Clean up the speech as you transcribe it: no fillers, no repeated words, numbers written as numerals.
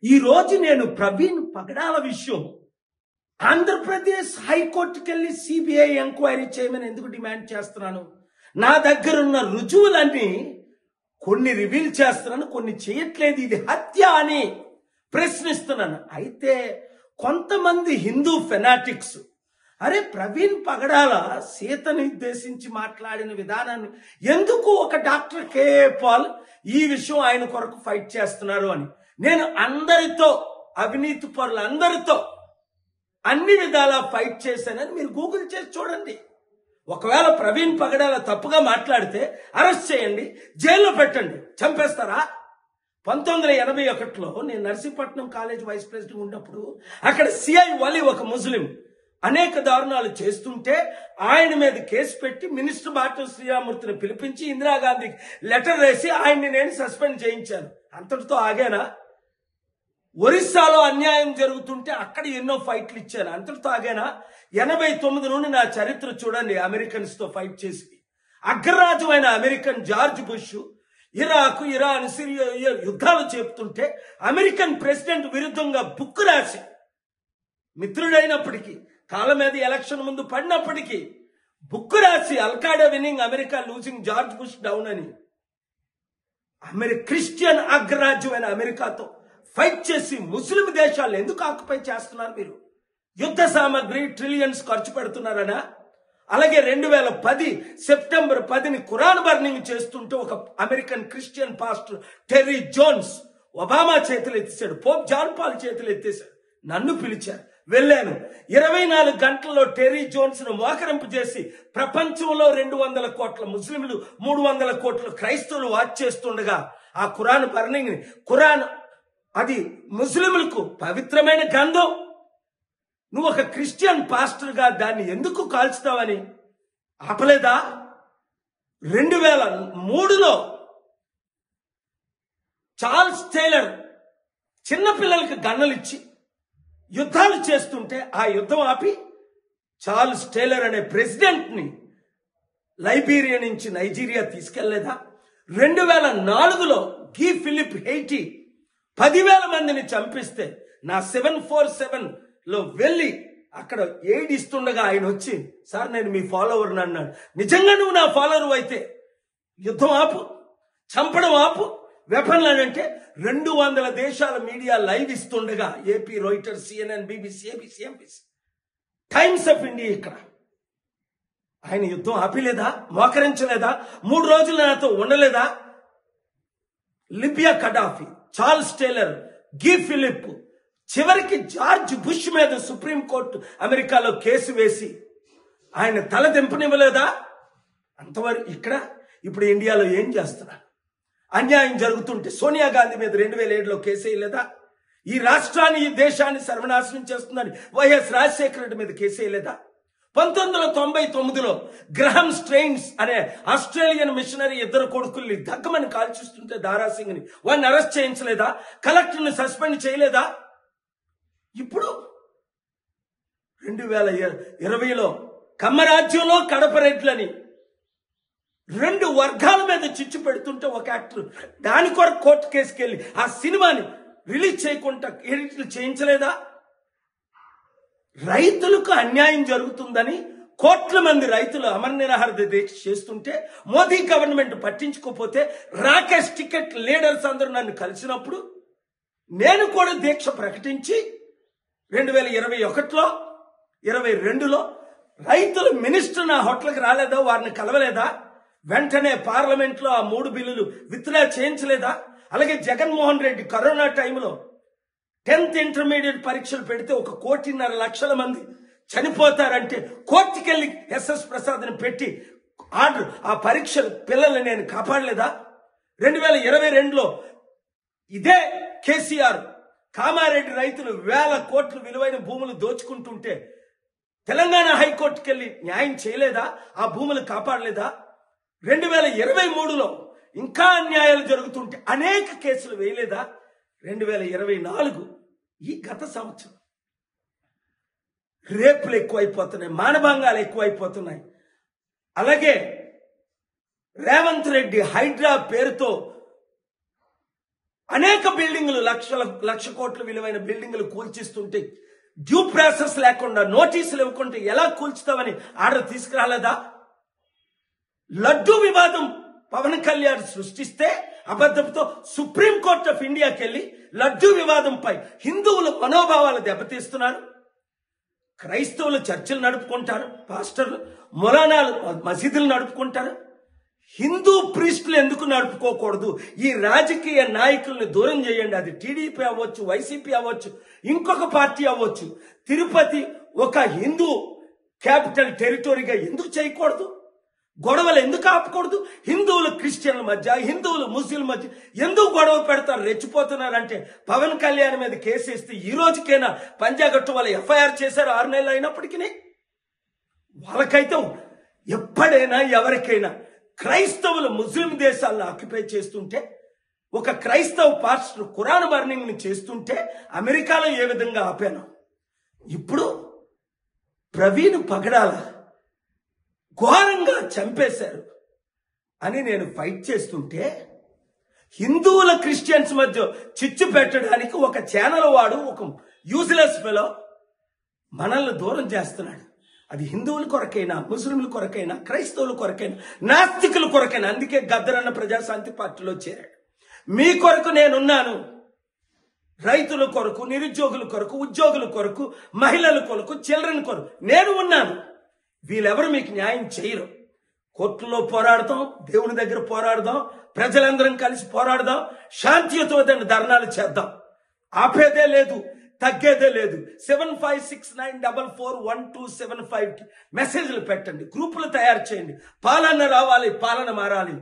ఈ రోజు నేను ప్రవీణ్ పగడాల విషయం ఆంధ్రప్రదేశ్ హైకోర్టుకి వెళ్ళి సిబిఐ ఎంక్వైరీ చేయమని ఎందుకు డిమాండ్ చేస్తున్నాను? నా దగ్గర ఉన్న రుజువులన్నీ కొన్ని రివీల్ చేస్తున్నాను, కొన్ని చేయట్లేదు. ఇది హత్య అని ప్రశ్నిస్తున్నాను. అయితే కొంతమంది హిందూ ఫెనాటిక్స్ అరే ప్రవీణ్ పగడాల సీతని ఉద్దేశించి మాట్లాడిన విధానాన్ని ఎందుకు ఒక డాక్టర్ కేఏ పాల్ ఈ విషయం ఆయన కొరకు ఫైట్ చేస్తున్నారు అని నేను అందరితో, అవినీతి పరులు అందరితో అన్ని విధాలా ఫైట్ చేశానని మీరు గూగుల్ చేసి చూడండి. ఒకవేళ ప్రవీణ్ పగడాల తప్పుగా మాట్లాడితే అరెస్ట్ చేయండి, జైల్లో పెట్టండి. చంపేస్తారా? 1981లో నేను నర్సీపట్నం కాలేజ్ వైస్ ప్రెసిడెంట్ ఉన్నప్పుడు అక్కడ సిఐ వలి ఒక ముస్లిం అనేక దారుణాలు చేస్తుంటే ఆయన మీద కేసు పెట్టి మినిస్టర్ బాటం శ్రీరామూర్తిని పిలిపించి ఇందిరాగాంధీకి లెటర్ వేసి ఆయన్ని నేను సస్పెండ్ చేయించాను. అంతటితో ఆగానా? ఒరిస్సాలో అన్యాయం జరుగుతుంటే అక్కడ ఎన్నో ఫైట్లు ఇచ్చాను. అంతటితో ఆగానా? 89 నుండి నా చరిత్ర చూడండి. అమెరికన్స్ తో ఫైట్ చేసి అగ్రరాజు అయిన American George bush Iraq, Iran, Syria యుద్ధాలు చెప్తుంటే అమెరికన్ ప్రెసిడెంట్ విరుద్ధంగా బుక్ రాసి మిత్రుడైనప్పటికీ కాళ్ళ మీద ఎలక్షన్ ముందు పడినప్పటికీ బుక్ రాసి Al Qaeda winning, America losing, George Bush down అని క్రిస్టియన్ అగ్రరాజ్యమైన అమెరికాతో ఫైట్ చేసి ముస్లిం దేశాలు ఎందుకు ఆక్యుపై చేస్తున్నారు? మీరు యుద్ధ సామాగ్రి ట్రిలియన్స్ ఖర్చు పెడుతున్నారనా? అలాగే 2010 సెప్టెంబర్ 10ని ఖురాన్ బర్నింగ్ చేస్తుంటే ఒక American Christian pastor Terry Jones Obama చేతులు ఎత్తేసాడు, పోప్ జాన్ పాల్ చేతులు ఎత్తేసాడు. నన్ను పిలిచారు, వెళ్ళాను. 24 గంటల్లో టెర్రీ జోన్స్ ను మోకరింపు చేసి ప్రపంచంలో 200 కోట్ల ముస్లింలు, 300 కోట్ల క్రైస్తవులు వాచ్ చేస్తుండగా ఆ ఖురాన్ బర్నింగ్ ని, ఖురాన్ అది ముస్లింలకు పవిత్రమైన గ్రంథం, నువ్వు ఒక క్రిస్టియన్ పాస్టర్ గా దాన్ని ఎందుకు కాల్చుతావని ఆపలేదా? 2003లో చార్ల్స్ టేలర్ చిన్నపిల్లలకి గన్నలు ఇచ్చి యుద్ధాలు చేస్తుంటే ఆ యుద్ధం ఆపి చార్ల్స్ టేలర్ అనే ప్రెసిడెంట్ ని లైబీరియా నుంచి నైజీరియా తీసుకెళ్లేదా? 2004లో గీ ఫిలిప్ హెయిటీ 10,000 మందిని చంపిస్తే నా 747లో వెళ్ళి అక్కడ ఎయిడ్ ఇస్తుండగా ఆయన వచ్చి, సార్ నేను మీ ఫాలోవర్ని అన్నాడు. నిజంగా నువ్వు నా ఫాలోవర్ అయితే యుద్ధం ఆపు, చంపడం ఆపు, వెపన్లు అని అంటే 200 దేశాల మీడియా లైవ్ ఇస్తుండగా AP, Reuters, CNN, BBC, ABC, MBC, Times of India ఇక్కడ ఆయన యుద్ధం ఆపిలేదా? మోకరించలేదా? 3 రోజులు నాతో ఉండలేదా? Libya Gaddafi, Charles Taylor, Guy Philippe, చివరికి జార్జ్ బుష్ మీద సుప్రీంకోర్టు అమెరికాలో కేసు వేసి ఆయన తల దింపనివ్వలేదా? అంతవరకు ఇక్కడ ఇప్పుడు ఇండియాలో ఏం చేస్తున్నా? అన్యాయం జరుగుతుంటే సోనియా గాంధీ మీద 2007లో కేసు వేయలేదా? ఈ రాష్ట్రాన్ని, ఈ దేశాన్ని సర్వనాశనం చేస్తుందని వైఎస్ రాజశేఖర రెడ్డి మీద కేసు వేయలేదా? 1999లో గ్రహం స్ట్రెయిన్స్ అనే ఆస్ట్రేలియన్ మిషనరీ 2 కొడుకుల్ని దగ్గమని కాల్చిస్తుంటే దారాసింగ్ ని వాడిని అరెస్ట్ చేయించలేదా? కలెక్టర్ని సస్పెండ్ చేయలేదా? ఇప్పుడు 2020లో కమ్మరాజ్యంలో కడప రెడ్లని 2 వర్గాల మీద చిచ్చు పెడుతుంటే ఒక యాక్టర్ దాని కొరకు కోర్టు కేసుకెళ్ళి ఆ సినిమాని రిలీజ్ చేయకుండా ఎడిట్లు చేయించలేదా? రైతులకు అన్యాయం జరుగుతుందని కోట్ల మంది రైతులు అమర నిరాహార దీక్ష చేస్తుంటే మోదీ గవర్నమెంట్ పట్టించుకోకపోతే రాకేష్ టికెట్ లీడర్స్ అందరూ నన్ను కలిసినప్పుడు నేను కూడా దీక్ష ప్రకటించి 2021లో 22లో రైతులు మినిస్టర్ నా హోటల్కి రాలేదా? వారిని కలవలేదా? వెంటనే పార్లమెంట్ లో ఆ 3 బిల్లులు విత్డ్రా చేయించలేదా? అలాగే జగన్మోహన్ రెడ్డి కరోనా టైంలో 10th ఇంటర్మీడియట్ పరీక్షలు పెడితే 1.5 లక్షల మంది చనిపోతారంటే కోర్టుకెళ్ళి ఎస్ఎస్ ప్రసాద్ని పెట్టి ఆర్డర్ ఆ పరీక్షలు పిల్లల్ని నేను కాపాడలేదా? 2022లో ఇదే కేసీఆర్ కామారెడ్డి రైతులు 1000 కోట్ల విలువైన భూములు దోచుకుంటుంటే తెలంగాణ హైకోర్టుకెళ్ళి న్యాయం చేయలేదా? ఆ భూములు కాపాడలేదా? 2023లో ఇంకా అన్యాయాలు జరుగుతుంటే అనేక కేసులు వేయలేదా? 2024 ఈ గత సంవత్సరం రేపులు ఎక్కువైపోతున్నాయి, మానభంగాలు ఎక్కువైపోతున్నాయి. అలాగే రేవంత్ రెడ్డి హైడ్రా పేరుతో అనేక బిల్డింగులు లక్ష కోట్ల విలువైన బిల్డింగులు కూల్చిస్తుంటే డ్యూ ప్రాసెస్ లేకుండా నోటీసులు ఇవ్వకుండా ఎలా కూల్చుతామని ఆర్డర్ తీసుకురాలేదా? లడ్డూ వివాదం పవన్ కళ్యాణ్ సృష్టిస్తే అబద్ధంతో సుప్రీంకోర్టు ఆఫ్ ఇండియాకి వెళ్ళి లడ్డూ వివాదంపై హిందువుల మనోభావాలు దెబ్బతీస్తున్నారు. క్రైస్తవులు చర్చలు నడుపుకుంటారు, పాస్టర్లు మొలానాలు మసీదులు నడుపుకుంటారు. హిందూ ప్రీస్టులు ఎందుకు నడుపుకోకూడదు? ఈ రాజకీయ నాయకుల్ని దూరం చేయండి. అది టీడీపీ అవ్వచ్చు, వైసీపీ అవ్వచ్చు, ఇంకొక పార్టీ అవ్వచ్చు. తిరుపతి ఒక హిందూ క్యాపిటల్ టెరిటరీగా ఎందుకు చేయకూడదు? గొడవలు ఎందుకు ఆపకూడదు? హిందువులు క్రిస్టియన్ల మధ్య, హిందువులు ముస్లింల మధ్య ఎందుకు గొడవ పెడతారు? రెచ్చిపోతున్నారంటే పవన్ కళ్యాణ్ మీద కేసు వేస్తే ఈ రోజుకైనా పంజాగట్టు వాళ్ళు ఎఫ్ఐఆర్ చేశారు 6 నెలలు అయినప్పటికీ. వాళ్ళకైతే ఎప్పుడైనా ఎవరికైనా క్రైస్తవులు ముస్లిం దేశాలను ఆక్యుపై చేస్తుంటే, ఒక క్రైస్తవ పాస్టర్ ఖురాన్ బర్నింగ్ ని చేస్తుంటే అమెరికాలో ఏ విధంగా ఆపాను, ఇప్పుడు ప్రవీణ్ పగడాల ఘోరంగా చంపేశారు అని నేను ఫైట్ చేస్తుంటే, హిందువుల క్రిస్టియన్స్ మధ్య చిచ్చు పెట్టడానికి ఒక ఛానల్ వాడు, ఒక యూజ్లెస్ ఫెలో మనల్ని దూరం చేస్తున్నాడు. అది హిందువుల కొరకైనా, ముస్లింల కొరకైనా, క్రైస్తవుల కొరకైనా, నాస్తికుల కొరకైనా. అందుకే గద్దరన్న ప్రజాశాంతి పార్టీలో చేరాడు. మీ కొరకు నేనున్నాను. రైతుల కొరకు, నిరుద్యోగుల కొరకు, ఉద్యోగుల కొరకు, మహిళల కొరకు, చిల్డ్రన్ కొరకు నేను ఉన్నాను. వీళ్ళెవరు మీకు న్యాయం చేయరు. కోర్టులో పోరాడదాం, దేవుని దగ్గర పోరాడదాం, ప్రజలందరం కలిసి పోరాడదాం, శాంతియుతమైన ధర్నాలు చేద్దాం. ఆపేదే లేదు, తగ్గేదే లేదు. 7569441275 మెసేజ్లు పెట్టండి, గ్రూపులు తయారు చేయండి. పాలన రావాలి, పాలన మారాలి.